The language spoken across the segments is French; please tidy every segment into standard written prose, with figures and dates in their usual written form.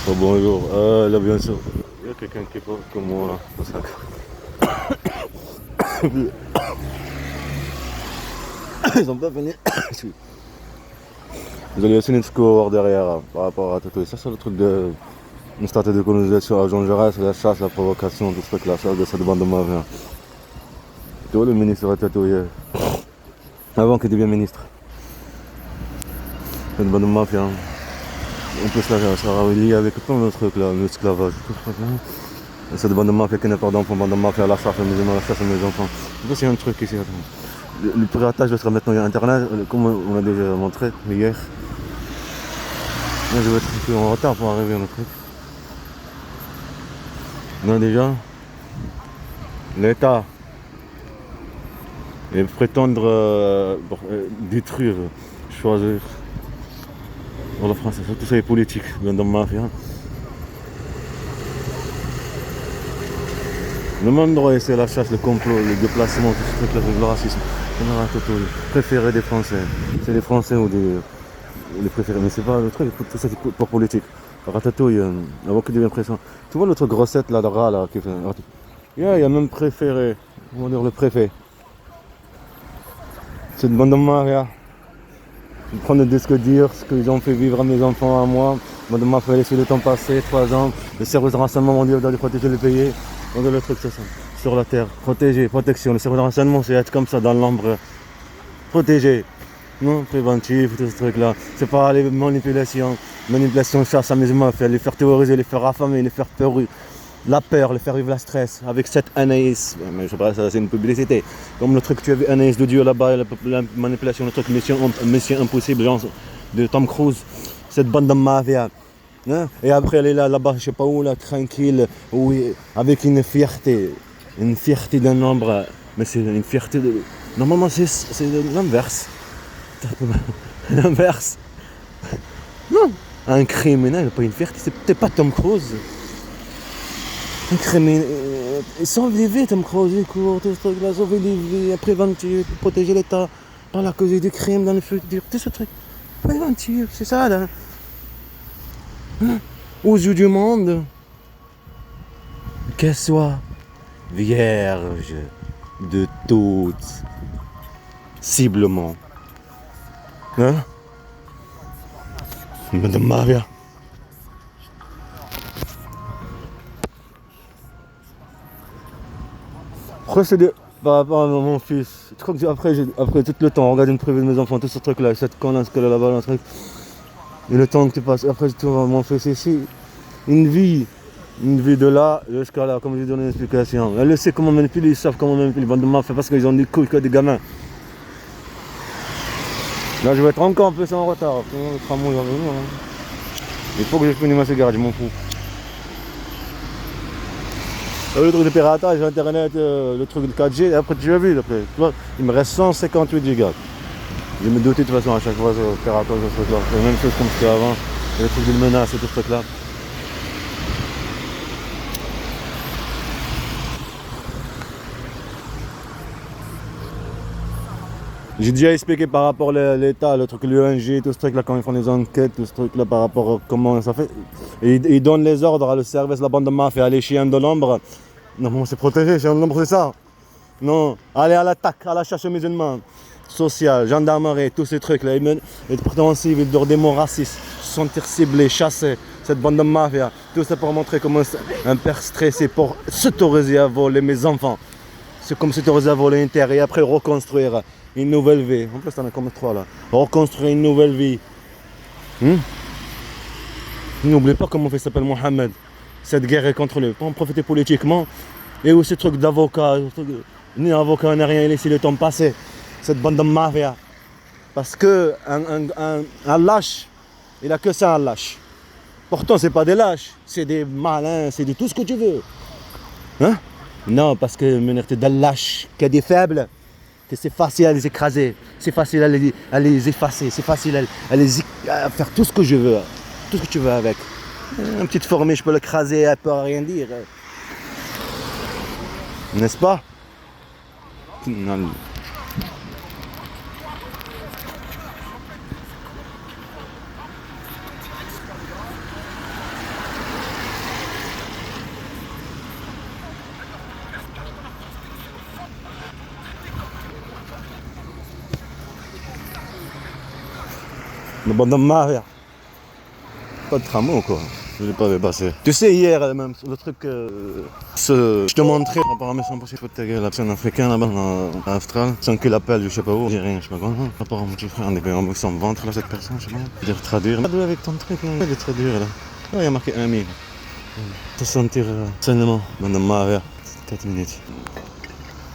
Oh, bonjour, là bien sûr, il y a quelqu'un qui est pas comme moi là, c'est ça. Ils ont pas venu. Vous allez essayer de score derrière par rapport à tout ça, c'est le truc de une stratégie de colonisation à Jean Jaurès, la chasse, la provocation, tout ce truc là, ça de cette bande de mafias. Tu vois le ministre a tatoué avant qu'il devienne ministre. Cette bande de mafias. En plus là, ça va lié avec plein de trucs là, l'esclavage, tout ce truc là. Cette bande de mafias qui n'a pas d'enfants, bande de mafias, la chasse, la chasse à mes enfants. En plus il y a un truc ici, attends. Le piratage sera maintenant internet, comme on a déjà montré hier. Là, je vais être un peu en retard pour arriver à notre truc. Non, déjà, l'État et prétendre détruire, choisir pour la France, tout ça est politique, dans la mafia. Le même droit, c'est la chasse, le complot, le déplacement, tout ce truc-là, le racisme. Préféré des Français. C'est les Français ou les préférés, mais c'est pas le truc, tout ça c'est pour politique. Ratatouille, avant qu'il devienne président. Tu vois l'autre grossette là, le rat là, qui fait. Il y a même préféré, on va dire le préfet. C'est une bande de mafia. Je prends le disque dire ce qu'ils ont fait vivre à mes enfants, à moi. Bande de mafia, laisser le temps passer, 3 ans. Le service de renseignement mondial doit les protéger les pays. On a le truc, c'est ça. Sur la terre, protéger, protection. Le service de renseignement, c'est être comme ça dans l'ombre. Protéger. Non, préventif, tout ce truc là. C'est pas les manipulations. Manipulation, chasse, amusement, les faire terroriser, les faire affamer, les faire peur. La peur, les faire vivre la stress, avec cette Anaïs, mais je sais pas, ça c'est une publicité. Comme le truc que tu as vu, Anaïs de Dieu là-bas, la manipulation, le truc Mission Impossible, genre de Tom Cruise, cette bande de mafia. Hein? Et après elle est là-bas, je sais pas où, là, tranquille, oui, avec une fierté d'un nombre, mais c'est une fierté de. Normalement c'est l'inverse. L'inverse. Non, un criminel, pas une fierté, c'est peut-être pas Tom Cruise. Un criminel, sauver les vies, Tom Cruise, il court, tout ce truc-là, sauver les vies, préventif, protéger l'État, par la cause du crime dans le futur, tout ce truc. Préventif, c'est ça là. Hein? Aux yeux du monde, qu'elle soit vierge de toutes ciblement. Hein? Madame Maria. Après, c'est par rapport à mon fils. Je crois que après tout le temps, regarder une privée de mes enfants, tout ce truc là, cette connasse qu'elle a là-bas, un truc. Et le temps que tu passes, après tu vois mon fils ici, une vie de là jusqu'à là, comme j'ai donné une explication. Elle le sait comment manipuler, ils savent comment manipuler, bande de mafias parce qu'ils ont des couilles que des gamins. Là je vais être encore un peu en retard, le tramway va venir. Il faut que je finisse ma cigarette, je m'en fous. Le truc de piratage, internet, le truc de 4G, après tu as vu, après, tu vois, il me reste 158 gigas. Je me doutais de toute façon à chaque fois de piratage, ce truc là. C'est la même chose comme c'était avant, le truc de menace et tout ce truc là. J'ai déjà expliqué par rapport à l'État, le truc l'UNG, tout ce truc là, quand ils font des enquêtes, tout ce truc là par rapport à comment ça fait. Et ils donnent les ordres à le service, la bande de mafia, les chiens de l'ombre. Non, mais on s'est protégé, chiens de l'ombre, c'est ça. Non, aller à l'attaque, à la chasse aux musulmans, social, gendarmerie, tous ces trucs là. Et pourtant en civil, des mots racistes, se sentir ciblés, chassés, cette bande de mafia. Tout ça pour montrer comment un père stressé pour s'autoriser à voler mes enfants. C'est comme s'autoriser à voler une terre et après reconstruire une nouvelle vie. En plus, t'en as comme 3 là. Reconstruire une nouvelle vie. N'oubliez pas comment il s'appelle Mohamed. Cette guerre est contre lui. Pour en profiter politiquement. Et aussi ce truc d'avocat. Ni avocat, ni rien. Il laisse le temps passer. Cette bande de mafia. Parce que un lâche, il a que ça, un lâche. Pourtant, c'est pas des lâches. C'est des malins. C'est de tout ce que tu veux. Hein? Non, parce que t'es des lâches. Qu'il y a des faibles. Que c'est facile à les écraser. C'est facile à les effacer. C'est facile à faire tout ce que je veux. Tout ce que tu veux avec. Une petite fourmi, je peux l'écraser, elle peut rien dire. N'est-ce pas? Non. Le bande de mafia. Pas de tramway ou quoi? Je l'ai pas vu passer. Tu sais, hier, même, le truc. Je te montrais, apparemment, ils sont passés de ta gueule, c'est un Africain là-bas, en Australie, sans qu'il appelle, je sais pas où, je dis rien, je sais pas quoi. Apparemment, mon petit frère, on est en son ventre, là, cette personne, je sais pas. Je vais dire traduire. Traduire avec ton truc, là, il va traduire, là. Là, il y a marqué 1 000. Te sentir sainement, dans ma 4 minutes.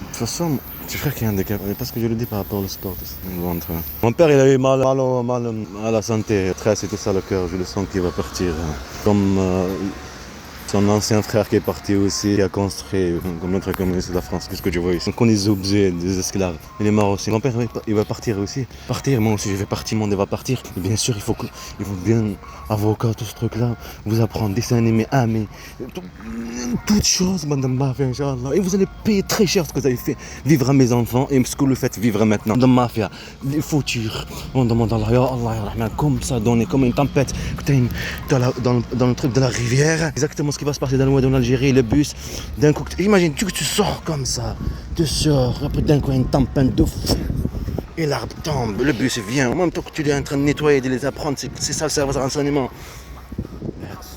De toute façon, tu frère qui est handicapé, parce que je le dis par rapport au sport, le ventre. Mon père, il a eu mal à la santé, stress et tout ça, le cœur, je le sens qu'il va partir. Comme son ancien frère qui est parti aussi, qui a construit comme notre communiste de la France, qu'est-ce que tu vois ici. Donc on est des objets, des esclaves. Il est mort aussi. Mon père, il va partir aussi. Partir, moi aussi je vais partir, mon va partir. Et bien sûr, il faut bien, avocat, tout ce truc-là, vous apprendre dessin animé, mais toutes choses, madame Mafia, Inch'Allah. Et vous allez payer très cher ce que vous avez fait vivre à mes enfants et ce que vous faites vivre maintenant. Madame Mafia, les fautures. On demande à Allah, ya Allah, ya Rahman, comme ça, donné comme une tempête dans le truc de la rivière. Exactement ce qui va se passer dans l'ouest de l'Algérie, le bus. D'un coup, imagine, tu sors comme ça. Tu sors, après d'un coup, une tempête de fou. Et l'arbre tombe, le bus vient. En même temps que tu es en train de nettoyer, de les apprendre, c'est ça le service de renseignement.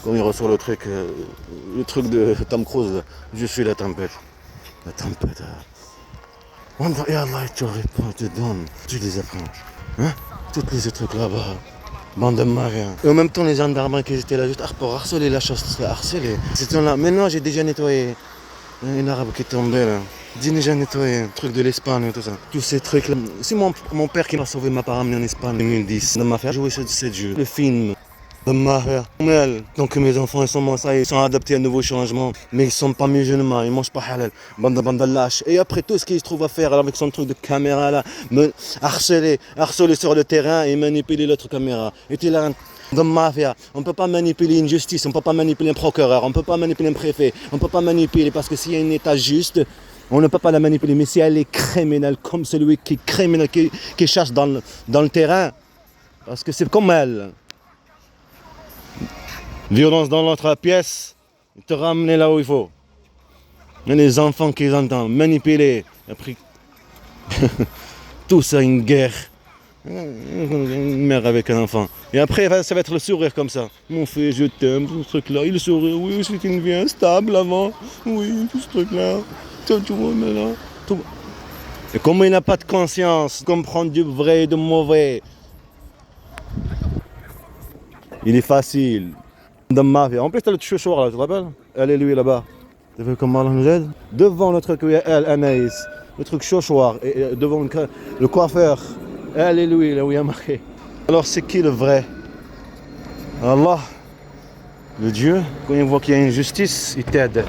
Quand il reçoit le truc de Tom Cruise, je suis la tempête. La tempête. Et Allah, tu réponds, te donne. Tu les apprends. Hein? Tous les trucs là-bas. Bande de mariens. Et en même temps, les gendarmes qui étaient là juste pour harceler la chose, harceler. C'était là. Maintenant, j'ai déjà nettoyé. Un arabe qui est tombé là. J'ai déjà nettoyé. Truc de l'Espagne et tout ça. Tous ces trucs là. C'est mon père qui m'a sauvé, m'a pas ramené en Espagne en 2010. Il m'a fait jouer sur ce jeu. Le film. De mafia. Donc mes enfants ils sont adaptés à un nouveau changement, mais ils sont pas musulmans, ils mangent pas halal. Bande lâche. Et après tout ce qu'ils se trouvent à faire avec son truc de caméra là, harceler sur le terrain et manipuler l'autre caméra. Et tu là de mafia. On peut pas manipuler une justice, on peut pas manipuler un procureur, on peut pas manipuler un préfet, on peut pas manipuler parce que s'il y a un état juste, on ne peut pas la manipuler. Mais si elle est criminelle comme celui qui est criminel, qui chasse dans le terrain, parce que c'est comme elle. Violence dans l'autre pièce, te ramener là où il faut. Il y a les enfants qui entendent, manipuler. Après, tout ça, une guerre. Une mère avec un enfant. Et après, ça va être le sourire comme ça. Mon fils, je t'aime, tout ce truc-là. Il sourit, oui, c'est une vie instable avant. Oui, tout ce truc-là. Tu vois, mais là. Tout. Et comme il n'a pas de conscience, comprendre du vrai et du mauvais, il est facile. De mafia. En plus, t'as le chouchoir là, tu te rappelles? Elle et lui là-bas. Tu vois comment Allah nous aide? Devant le truc où il y a elle, Anaïs, le truc chouchoir, et devant le coiffeur, elle et lui, là où il y a marqué. Alors, c'est qui le vrai? Allah, le Dieu, quand il voit qu'il y a une justice, il t'aide.